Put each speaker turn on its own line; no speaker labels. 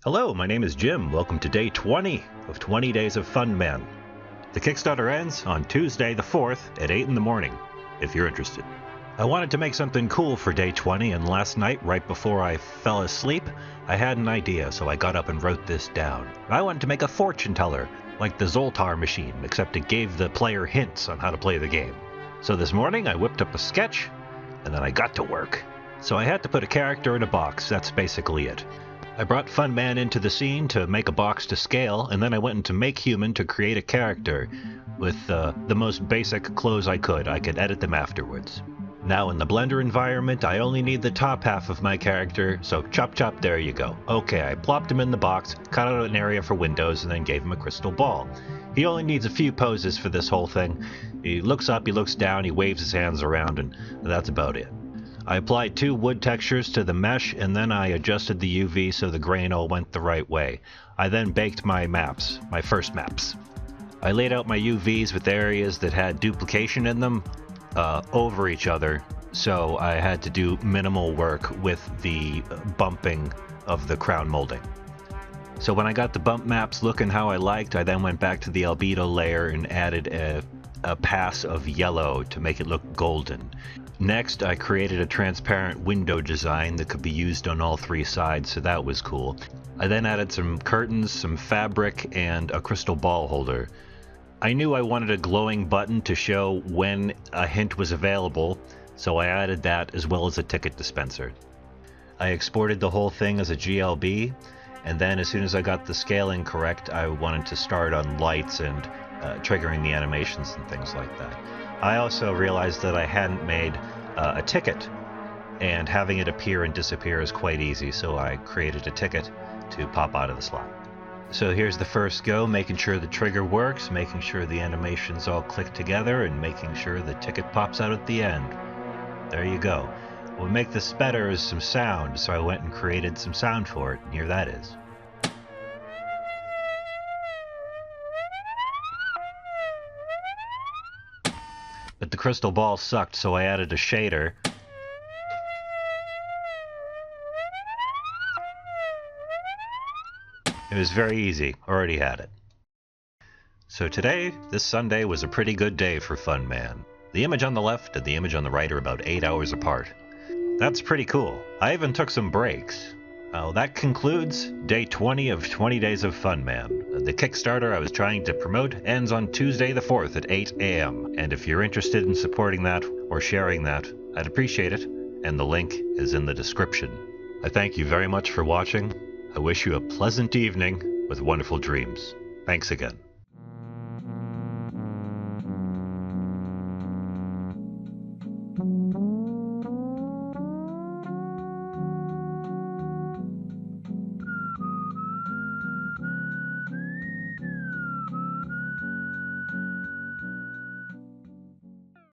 Hello, my name is Jim. Welcome to day 20 of 20 Days of Fun Man. The Kickstarter ends on Tuesday the 4th at 8 in the morning, if you're interested. I wanted to make something cool for day 20, and last night, right before I fell asleep, I had an idea, so I got up and wrote this down. I wanted to make a fortune teller, like the Zoltar machine, except it gave the player hints on how to play the game. So this morning, I whipped up a sketch, and then I got to work. So I had to put a character in a box, that's basically it. I brought Fun Man into the scene to make a box to scale, and then I went into Make Human to create a character with the most basic clothes I could. I could edit them afterwards. Now in the Blender environment, I only need the top half of my character, so chop chop, there you go. Okay, I plopped him in the box, cut out an area for windows, and then gave him a crystal ball. He only needs a few poses for this whole thing. He looks up, he looks down, he waves his hands around, and that's about it. I applied 2 wood textures to the mesh, and then I adjusted the UV so the grain all went the right way. I then baked my maps, my first maps. I laid out my UVs with areas that had duplication in them over each other, so I had to do minimal work with the bumping of the crown molding. So when I got the bump maps looking how I liked, I then went back to the albedo layer and added a pass of yellow to make it look golden. Next, I created a transparent window design that could be used on all 3 sides, so that was cool. I then added some curtains, some fabric, and a crystal ball holder. I knew I wanted a glowing button to show when a hint was available, so I added that as well as a ticket dispenser. I exported the whole thing as a GLB, and then as soon as I got the scaling correct, I wanted to start on lights and triggering the animations and things like that. I also realized that I hadn't made a ticket, and having it appear and disappear is quite easy, so I created a ticket to pop out of the slot. So here's the first go, making sure the trigger works, making sure the animations all click together, and making sure the ticket pops out at the end. There you go. What would make this better is some sound, so I went and created some sound for it, and here that is. But the crystal ball sucked, so I added a shader. It was very easy, already had it. So today, this Sunday, was a pretty good day for Fun Man. The image on the left and the image on the right are about 8 hours apart. That's pretty cool. I even took some breaks. Well, that concludes day 20 of 20 Days of Fun Man. The Kickstarter I was trying to promote ends on Tuesday the 4th at 8 a.m. And if you're interested in supporting that or sharing that, I'd appreciate it, and the link is in the description. I thank you very much for watching. I wish you a pleasant evening with wonderful dreams. Thanks again.